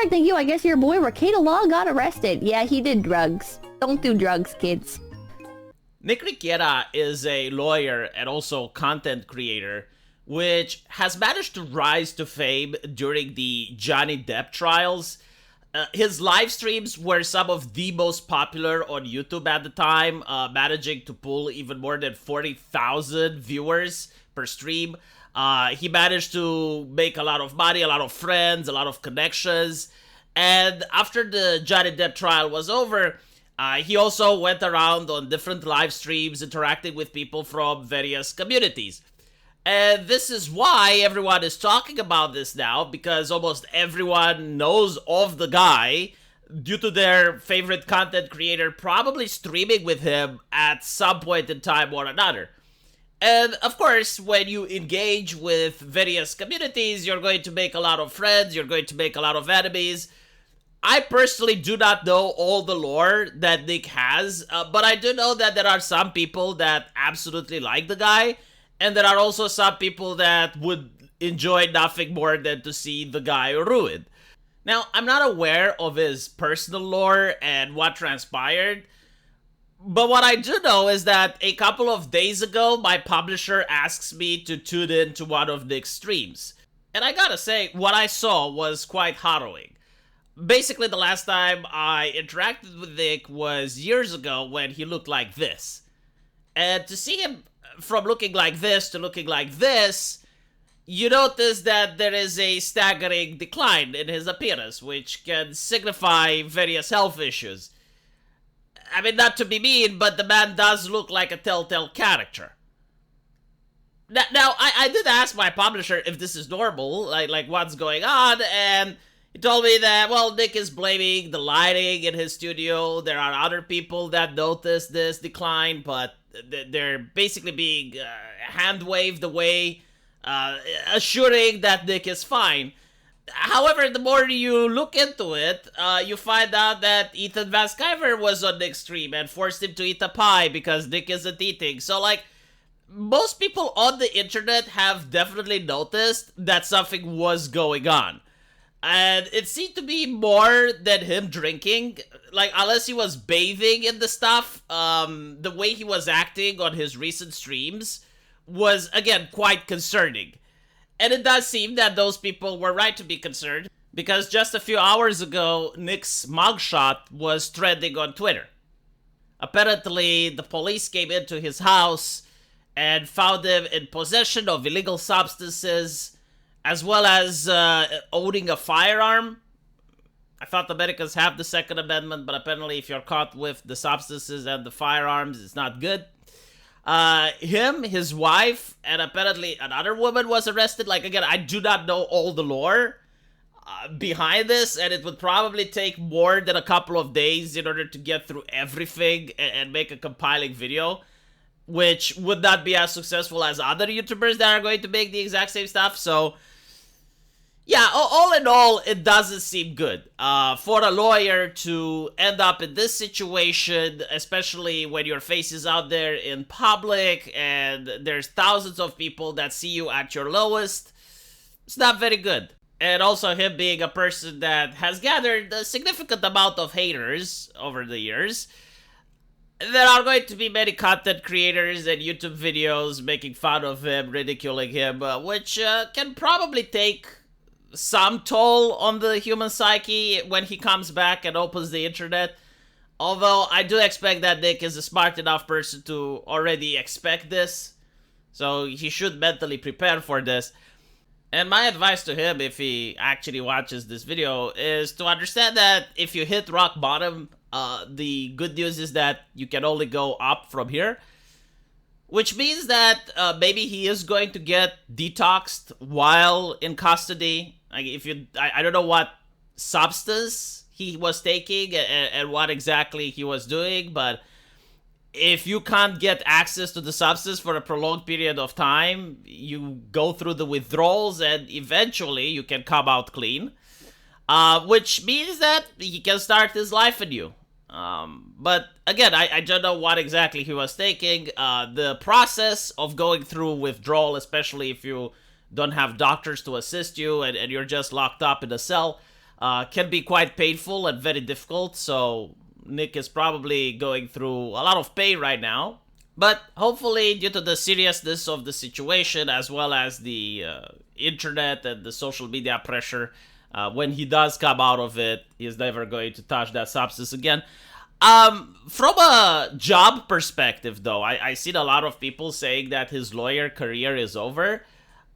Thank you. I guess your boy Rekieta Law got arrested. Yeah, he did drugs. Don't do drugs, kids. Nick Rekieta is a lawyer and also content creator, which has managed to rise to fame during the Johnny Depp trials. His live streams were some of the most popular on YouTube at the time, managing to pull even more than 40,000 viewers per stream. He managed to make a lot of money, a lot of friends, a lot of connections. And after the Johnny Depp trial was over, he also went around on different live streams interacting with people from various communities. And this is why everyone is talking about this now, because almost everyone knows of the guy due to their favorite content creator probably streaming with him at some point in time or another. And of course, when you engage with various communities, you're going to make a lot of friends, you're going to make a lot of enemies. I personally do not know all the lore that Nick has, but I do know that there are some people that absolutely like the guy, and there are also some people that would enjoy nothing more than to see the guy ruined. Now, I'm not aware of his personal lore and what transpired, but what I do know is that a couple of days ago, my publisher asks me to tune in to one of Nick's streams. And I gotta say, what I saw was quite harrowing. Basically, the last time I interacted with Nick was years ago when he looked like this. And to see him from looking like this to looking like this, you notice that there is a staggering decline in his appearance, which can signify various health issues. I mean, not to be mean, but the man does look like a telltale character. Now, I did ask my publisher if this is normal, like what's going on, and he told me that, well, Nick is blaming the lighting in his studio. There are other people that noticed this decline, but they're basically being hand-waved away, assuring that Nick is fine. However, the more you look into it, you find out that Ethan Van Sciver was on Nick's stream and forced him to eat a pie because Nick isn't eating. So, like, most people on the internet have definitely noticed that something was going on. And it seemed to be more than him drinking. Like, unless he was bathing in the stuff, the way he was acting on his recent streams was, again, quite concerning. And it does seem that those people were right to be concerned, because just a few hours ago, Nick's mugshot was trending on Twitter. Apparently, the police came into his house and found him in possession of illegal substances, as well as owning a firearm. I thought Americans have the Second Amendment, but apparently if you're caught with the substances and the firearms, it's not good. Him, his wife, and apparently another woman was arrested. Like, again, I do not know all the lore behind this, and it would probably take more than a couple of days in order to get through everything and make a compiling video, which would not be as successful as other YouTubers that are going to make the exact same stuff. So, yeah, all in all, it doesn't seem good. For a lawyer to end up in this situation, especially when your face is out there in public and there's thousands of people that see you at your lowest, it's not very good. And also him being a person that has gathered a significant amount of haters over the years. There are going to be many content creators and YouTube videos making fun of him, ridiculing him, which can probably take some toll on the human psyche when he comes back and opens the internet. Although I do expect that Nick is a smart enough person to already expect this, so he should mentally prepare for this. And my advice to him, if he actually watches this video, is to understand that if you hit rock bottom, the good news is that you can only go up from here. Which means that maybe he is going to get detoxed while in custody. Like, I don't know what substance he was taking and what exactly he was doing, but if you can't get access to the substance for a prolonged period of time, you go through the withdrawals and eventually you can come out clean. Which means that he can start his life anew. But again, I don't know what exactly he was taking. The process of going through withdrawal, especially if you don't have doctors to assist you and you're just locked up in a cell, can be quite painful and very difficult. So Nick is probably going through a lot of pain right now. But hopefully, due to the seriousness of the situation, as well as the internet and the social media pressure, when he does come out of it, he's never going to touch that substance again. From a job perspective, though, I seen a lot of people saying that his lawyer career is over.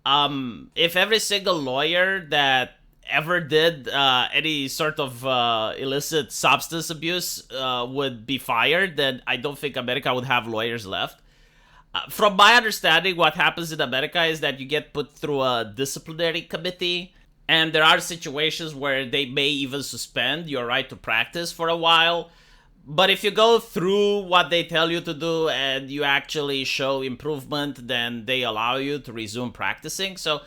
If every single lawyer that ever did any sort of illicit substance abuse would be fired, then I don't think America would have lawyers left. From my understanding, what happens in America is that you get put through a disciplinary committee, and there are situations where they may even suspend your right to practice for a while. But if you go through what they tell you to do and you actually show improvement, then they allow you to resume practicing. So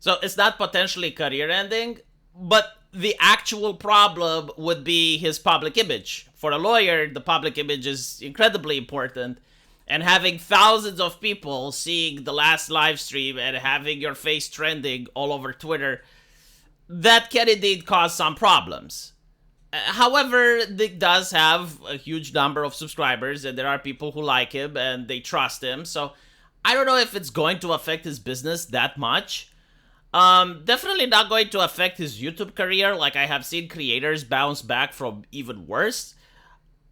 it's not potentially career ending, but the actual problem would be his public image. For a lawyer, the public image is incredibly important. And having thousands of people seeing the last live stream and having your face trending all over Twitter, that can indeed cause some problems. However, Nick does have a huge number of subscribers, and there are people who like him and they trust him. So I don't know if it's going to affect his business that much. Definitely not going to affect his YouTube career. Like, I have seen creators bounce back from even worse.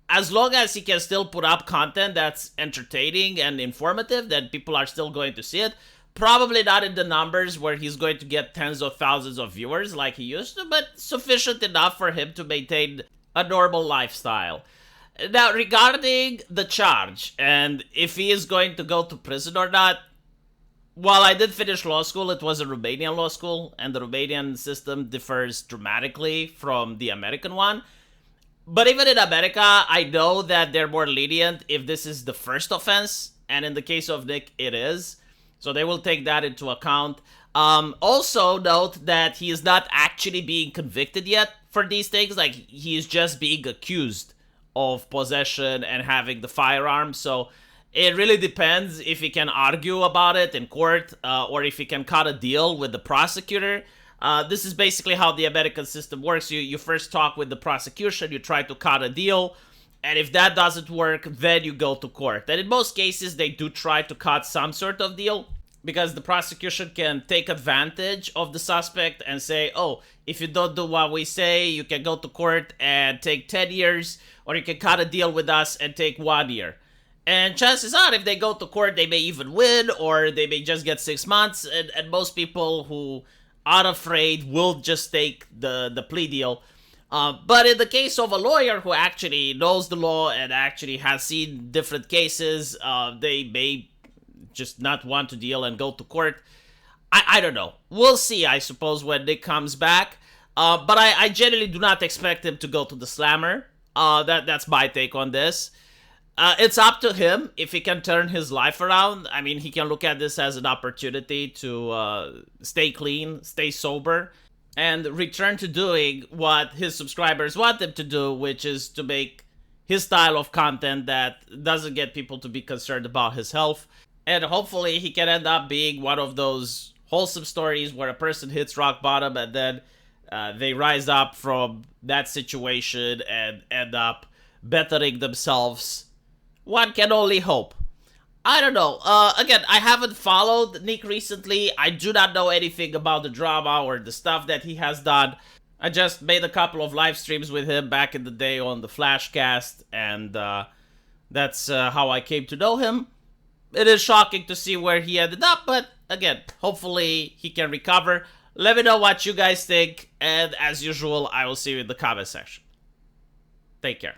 As long as he can still put up content that's entertaining and informative, then people are still going to see it. Probably not in the numbers where he's going to get tens of thousands of viewers like he used to, but sufficient enough for him to maintain a normal lifestyle. Now, regarding the charge and if he is going to go to prison or not, while I did finish law school, it was a Romanian law school, and the Romanian system differs dramatically from the American one. But even in America, I know that they're more lenient if this is the first offense, and in the case of Nick, it is. So they will take that into account. Also note that he is not actually being convicted yet for these things. Like, he is just being accused of possession and having the firearm. So it really depends if he can argue about it in court or if he can cut a deal with the prosecutor. This is basically how the American system works. You first talk with the prosecution, you try to cut a deal, and if that doesn't work, then you go to court. And in most cases, they do try to cut some sort of deal, because the prosecution can take advantage of the suspect and say, oh, if you don't do what we say, you can go to court and take 10 years, or you can cut a deal with us and take 1 year. And chances are, if they go to court, they may even win, or they may just get 6 months, and most people who are afraid will just take the plea deal. But in the case of a lawyer who actually knows the law and actually has seen different cases, they may just not want to deal and go to court. I don't know. We'll see, I suppose, when Nick comes back. But I generally do not expect him to go to the slammer. That's my take on this. It's up to him if he can turn his life around. I mean, he can look at this as an opportunity to stay clean, stay sober, and return to doing what his subscribers want him to do, which is to make his style of content that doesn't get people to be concerned about his health. And hopefully he can end up being one of those wholesome stories where a person hits rock bottom and then they rise up from that situation and end up bettering themselves. One can only hope. I don't know. Again, I haven't followed Nick recently. I do not know anything about the drama or the stuff that he has done. I just made a couple of live streams with him back in the day on the Flashcast, and that's how I came to know him. It is shocking to see where he ended up, but again, hopefully he can recover. Let me know what you guys think, and as usual, I will see you in the comment section. Take care.